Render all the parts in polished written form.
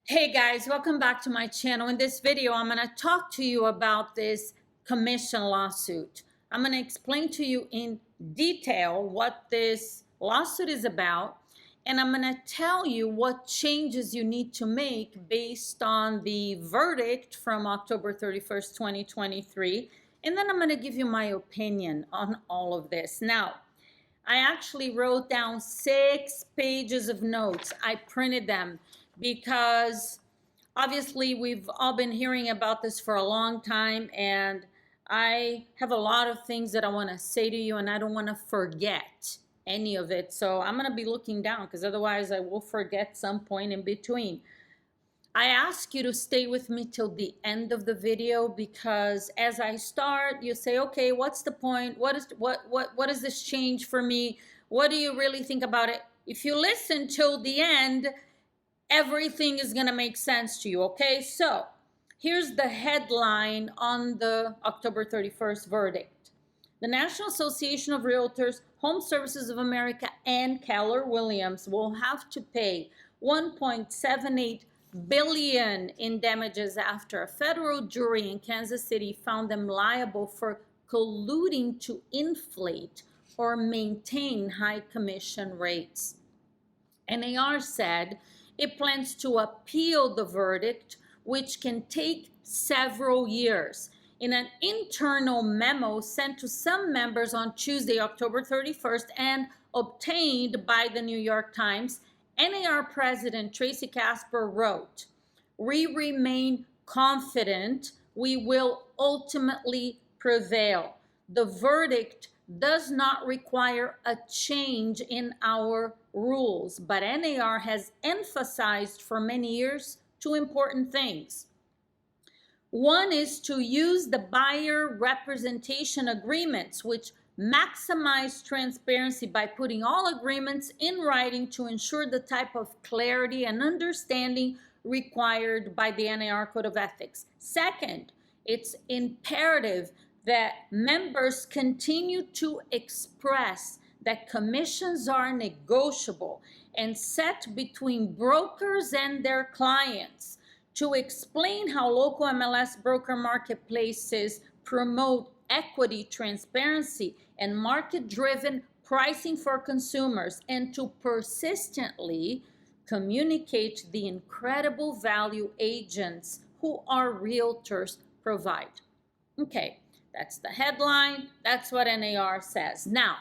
Hey guys, welcome back to my channel. In this video, I'm going to talk to you about this commission lawsuit. I'm going to explain to you in detail what this lawsuit is about, and I'm going to tell you what changes you need to make based on the verdict from October 31st, 2023, and then I'm going to give you my opinion on all of this. Now, I actually wrote down 6 pages of notes. I printed them because obviously we've all been hearing about this for a long time, and I have a lot of things that I want to say to you, and I don't want to forget any of it. So I'm going to be looking down because otherwise I will forget some point in between. I ask you to stay with me till the end of the video because as I start, you say, okay, what's the point? What does this change for me? What do you really think about it? If you listen till the end, everything is going to make sense to you, okay? So here's the headline on the October 31st verdict. The National Association of Realtors, HomeServices of America, and Keller Williams will have to pay $1.78 billion in damages after a federal jury in Kansas City found them liable for colluding to inflate or maintain high commission rates. NAR said it plans to appeal the verdict, which can take several years. In an internal memo sent to some members on Tuesday, October 31st, and obtained by the New York Times, NAR President Tracy Casper wrote, "We remain confident we will ultimately prevail. The verdict does not require a change in our rules, but NAR has emphasized for many years 2 important things. One is to use the buyer representation agreements, which maximize transparency by putting all agreements in writing to ensure the type of clarity and understanding required by the NAR Code of Ethics. Second, it's imperative that members continue to express that commissions are negotiable and set between brokers and their clients. To explain how local MLS broker marketplaces promote equity, transparency, and market-driven pricing for consumers, and to persistently communicate the incredible value agents who our realtors provide." Okay, that's the headline. That's what NAR says. Now,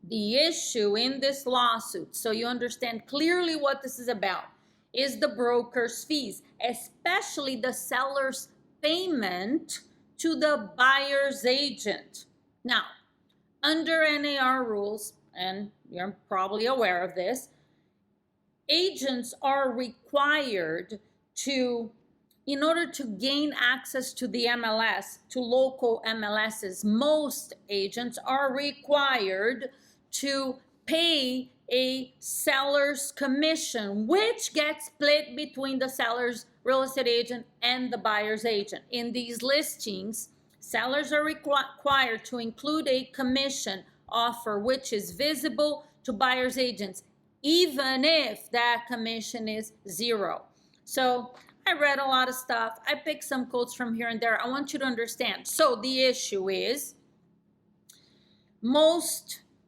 the issue in this lawsuit, so you understand clearly what this is about, is the broker's fees, especially the seller's payment to the buyer's agent. Now, under NAR rules, and you're probably aware of this, agents are required to, in order to gain access to the MLS, to local MLSs, most agents are required to pay a seller's commission, which gets split between the seller's real estate agent and the buyer's agent. In these listings, sellers are required to include a commission offer which is visible to buyer's agents, even if that commission is 0. So I read a lot of stuff. I picked some quotes from here and there. I want you to understand. So the issue is,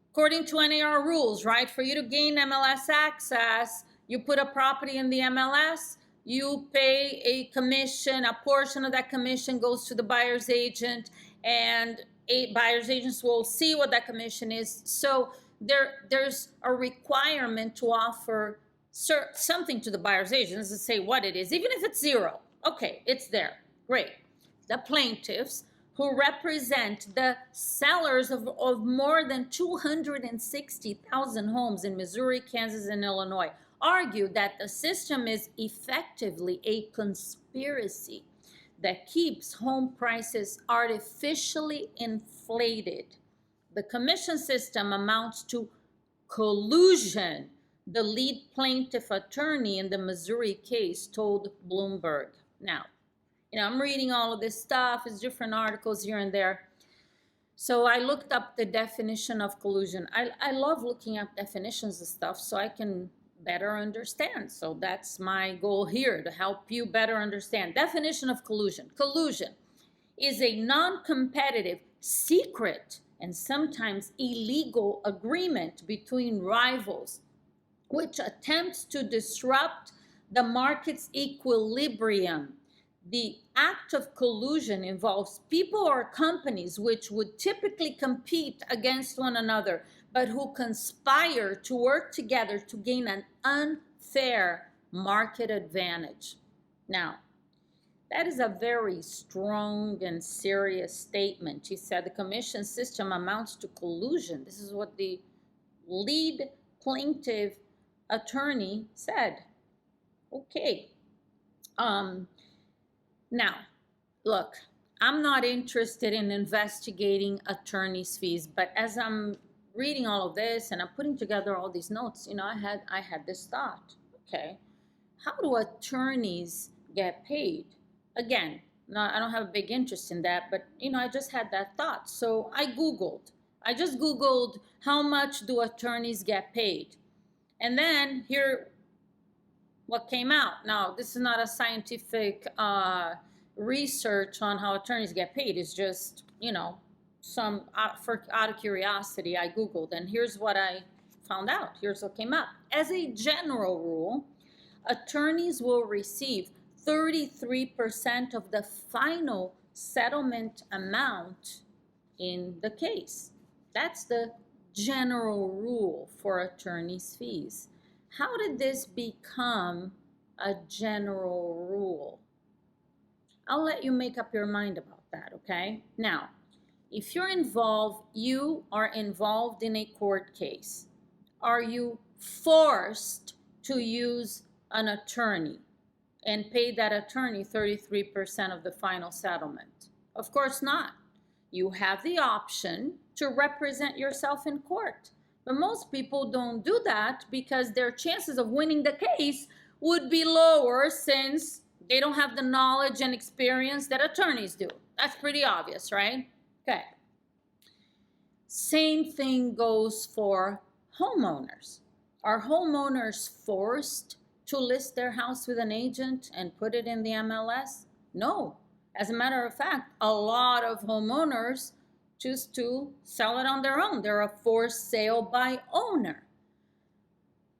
according to NAR rules, right, for you to gain MLS access, you put a property in the MLS, you pay a commission, a portion of that commission goes to the buyer's agent, and buyer's agents will see what that commission is. So there's a requirement to offer something to the buyer's agents to say what it is, even if it's 0. Okay, it's there. Great. The plaintiffs, who represent the sellers of more than 260,000 homes in Missouri, Kansas, and Illinois, argue that the system is effectively a conspiracy that keeps home prices artificially inflated. The commission system amounts to collusion, the lead plaintiff attorney in the Missouri case told Bloomberg. Now, I'm reading all of this stuff. It's different articles here and there. So I looked up the definition of collusion. I love looking up definitions of stuff so I can better understand. So that's my goal here, to help you better understand. Definition of collusion. Collusion is a non-competitive, secret, and sometimes illegal agreement between rivals which attempts to disrupt the market's equilibrium. The act of collusion involves people or companies which would typically compete against one another, but who conspire to work together to gain an unfair market advantage. Now, that is a very strong and serious statement. He said the commission system amounts to collusion. This is what the lead plaintiff attorney said. Okay. Now, look, I'm not interested in investigating attorney's fees, but as I'm reading all of this and I'm putting together all these notes, I had this thought. Okay, how do attorneys get paid? Again, no, I don't have a big interest in that, but I just had that thought. So I just Googled how much do attorneys get paid? And then here what came out. Now, this is not a scientific research on how attorneys get paid. It's just, some out of curiosity, I Googled, and here's what I found out. Here's what came up. As a general rule, attorneys will receive 33% of the final settlement amount in the case. That's the general rule for attorneys' fees. How did this become a general rule? I'll let you make up your mind about that, okay? Now, if you are involved in a court case, are you forced to use an attorney and pay that attorney 33% of the final settlement? Of course not. You have the option to represent yourself in court. But most people don't do that because their chances of winning the case would be lower since they don't have the knowledge and experience that attorneys do. That's pretty obvious, right? Okay. Same thing goes for homeowners. Are homeowners forced to list their house with an agent and put it in the MLS? No. As a matter of fact, a lot of homeowners choose to sell it on their own. They're a forced sale by owner.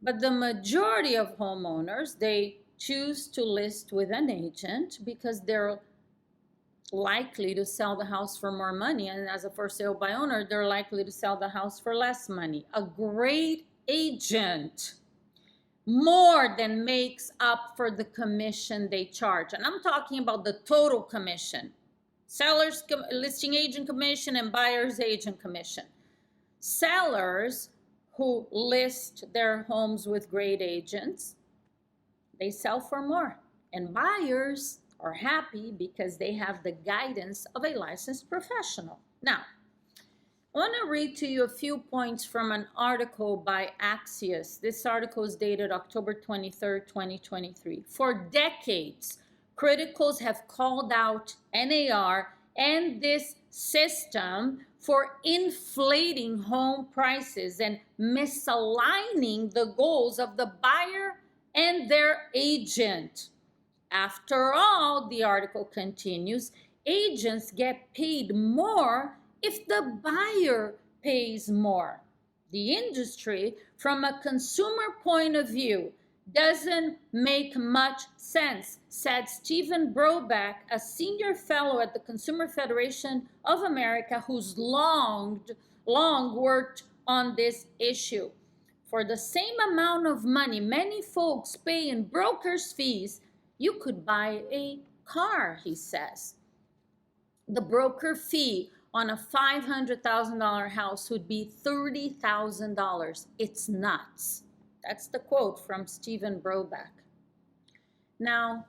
But the majority of homeowners, they choose to list with an agent because they're likely to sell the house for more money. And as a for sale by owner, they're likely to sell the house for less money. A great agent more than makes up for the commission they charge. And I'm talking about the total commission. Seller's listing agent commission and buyer's agent commission. Sellers who list their homes with great agents, they sell for more. And buyers are happy because they have the guidance of a licensed professional. Now, I want to read to you a few points from an article by Axios. This article is dated October 23rd, 2023. For decades, criticals have called out NAR and this system for inflating home prices and misaligning the goals of the buyer and their agent. After all, the article continues, agents get paid more if the buyer pays more. The industry, from a consumer point of view, doesn't make much sense, said Stephen Broback, a senior fellow at the Consumer Federation of America who's long worked on this issue. For the same amount of money many folks pay in broker's fees, you could buy a car, he says. The broker fee on a $500,000 house would be $30,000. It's nuts. That's the quote from Stephen Broback. Now,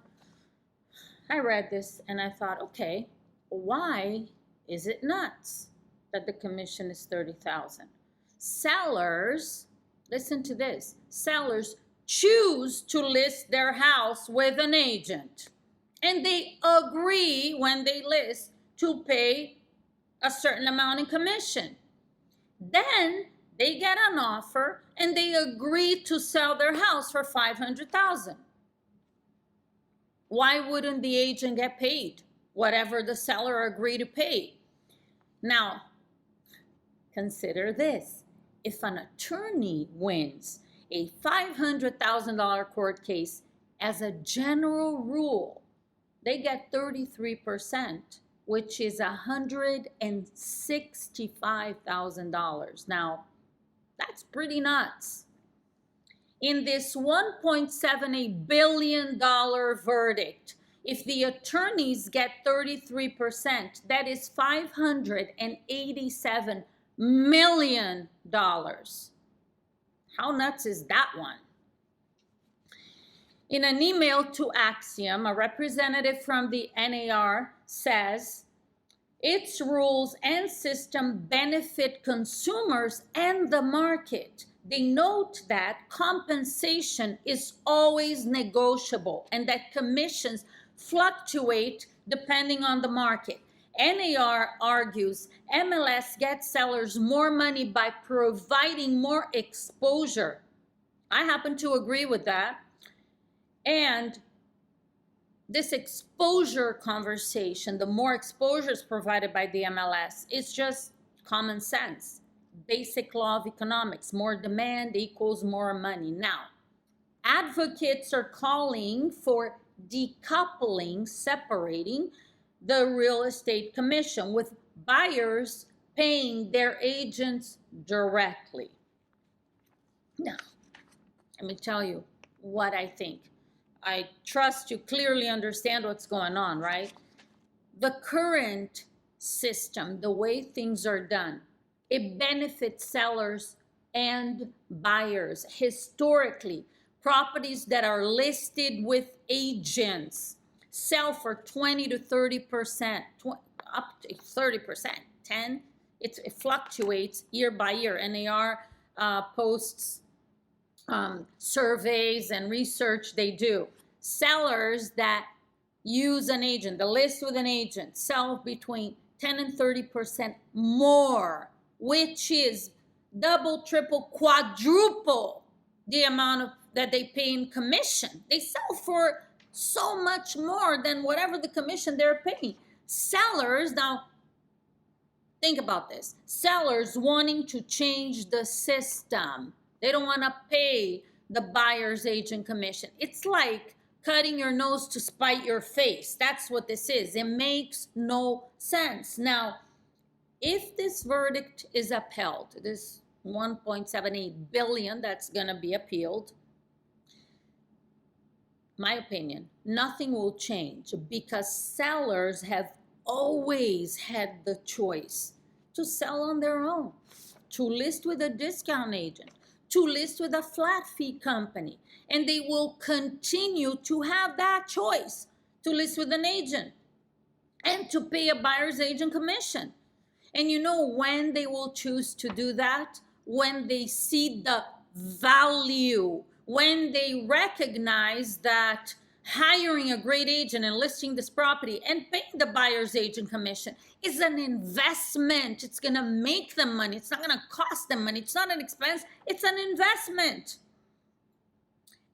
I read this and I thought, okay, why is it nuts that the commission is $30,000? Sellers, listen to this, sellers choose to list their house with an agent. And they agree when they list to pay a certain amount in commission. Then They get an offer and they agree to sell their house for $500,000. Why wouldn't the agent get paid whatever the seller agreed to pay? Now, consider this. If an attorney wins a $500,000 court case, as a general rule, they get 33%, which is $165,000. Now, that's pretty nuts. In this $1.78 billion verdict, if the attorneys get 33%, that is $587 million. How nuts is that one? In an email to Axiom, a representative from the NAR says, its rules and system benefit consumers and the market. They note that compensation is always negotiable and that commissions fluctuate depending on the market. NAR argues MLS gets sellers more money by providing more exposure. I happen to agree with that. And this exposure conversation, the more exposure is provided by the MLS, it's just common sense. Basic law of economics, more demand equals more money. Now, advocates are calling for decoupling, separating the real estate commission, with buyers paying their agents directly. Now, let me tell you what I think. I trust you clearly understand what's going on, right? The current system, the way things are done, it benefits sellers and buyers. Historically, properties that are listed with agents sell for 20 to 30%, up to 30%, 10. It fluctuates year by year. NAR posts surveys and research they do. Sellers that use an agent, the list with an agent, sell between 10 and 30% more, which is double, triple, quadruple the amount that they pay in commission. They sell for so much more than whatever the commission they're paying. Sellers, now think about this, sellers wanting to change the system. They don't want to pay the buyer's agent commission. It's like cutting your nose to spite your face. That's what this is. It makes no sense. Now, if this verdict is upheld, this $1.78 billion that's going to be appealed, my opinion, nothing will change, because sellers have always had the choice to sell on their own, to list with a discount agent, to list with a flat fee company, and they will continue to have that choice to list with an agent and to pay a buyer's agent commission. And you know when they will choose to do that? When they see the value, when they recognize that hiring a great agent and listing this property and paying the buyer's agent commission is an investment. It's going to make them money. It's not going to cost them money. It's not an expense. It's an investment.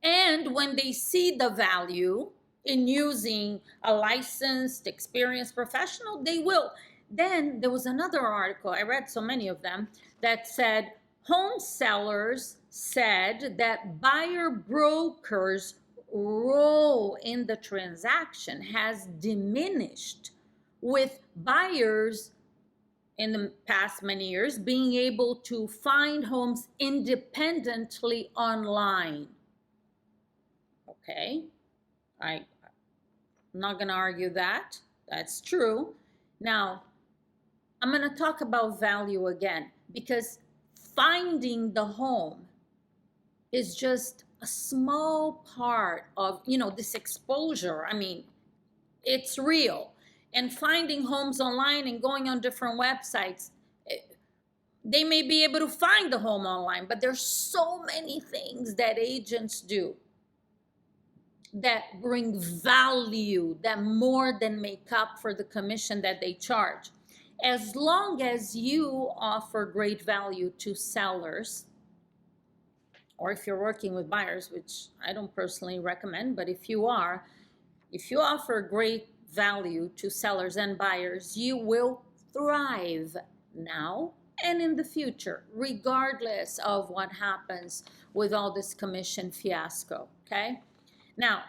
And when they see the value in using a licensed, experienced professional, they will. Then there was another article, I read so many of them, that said home sellers said that buyer brokers' role in the transaction has diminished, with buyers in the past many years being able to find homes independently online. Okay, I'm not going to argue that. That's true. Now, I'm going to talk about value again, because finding the home is just a small part of, this exposure. I mean, it's real. And finding homes online and going on different websites, they may be able to find the home online, but there's so many things that agents do that bring value, that more than make up for the commission that they charge. As long as you offer great value to sellers, or if you're working with buyers, which I don't personally recommend, but if you are, if you offer great value to sellers and buyers, you will thrive now and in the future, regardless of what happens with all this commission fiasco, okay? Now,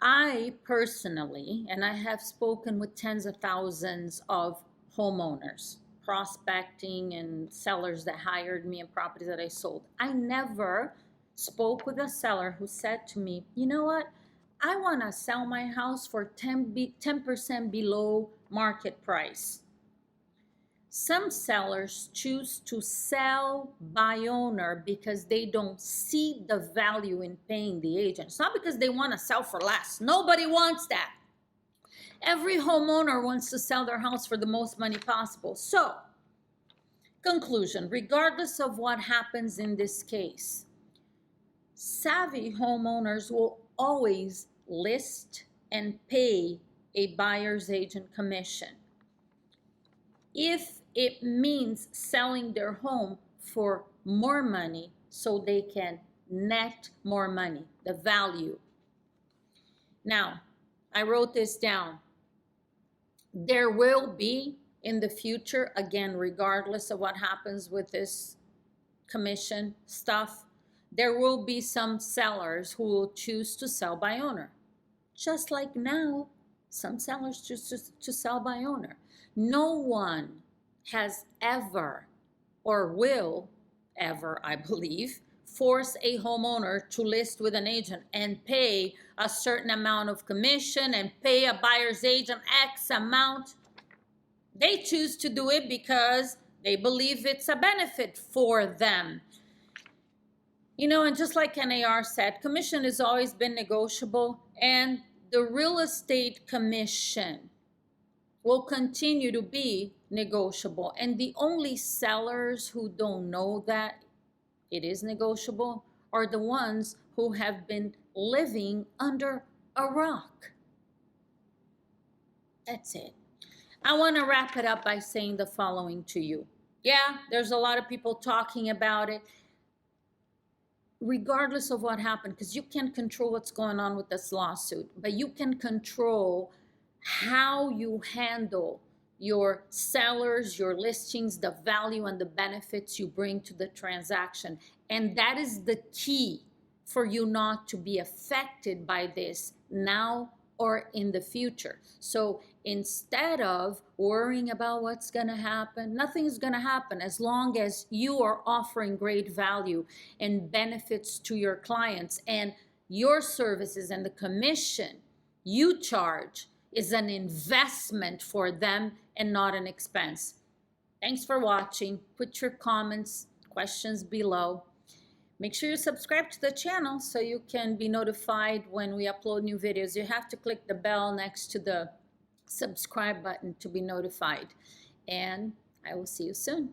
I personally, and I have spoken with tens of thousands of homeowners, prospecting and sellers that hired me and properties that I sold. I never spoke with a seller who said to me, you know what? I want to sell my house for 10% below market price. Some sellers choose to sell by owner because they don't see the value in paying the agent. It's not because they want to sell for less. Nobody wants that. Every homeowner wants to sell their house for the most money possible. So, conclusion, regardless of what happens in this case, savvy homeowners will always list and pay a buyer's agent commission if it means selling their home for more money so they can net more money, the value. Now, I wrote this down. There will be in the future, again, regardless of what happens with this commission stuff, there will be some sellers who will choose to sell by owner. Just like now, some sellers choose to sell by owner. No one has ever or will ever, I believe, force a homeowner to list with an agent and pay a certain amount of commission and pay a buyer's agent X amount. They choose to do it because they believe it's a benefit for them. You know, and just like NAR said, commission has always been negotiable, and the real estate commission will continue to be negotiable. And the only sellers who don't know that it is negotiable are the ones who have been living under a rock. That's it. I want to wrap it up by saying the following to you. Yeah, there's a lot of people talking about it. Regardless of what happened, because you can't control what's going on with this lawsuit, but you can control how you handle your sellers, your listings, the value and the benefits you bring to the transaction. And that is the key for you not to be affected by this now or in the future. So instead of worrying about what's going to happen, nothing's going to happen as long as you are offering great value and benefits to your clients, and your services and the commission you charge is an investment for them and not an expense. Thanks for watching. Put your comments, questions below. Make sure you subscribe to the channel so you can be notified when we upload new videos. You have to click the bell next to the subscribe button to be notified. And I will see you soon.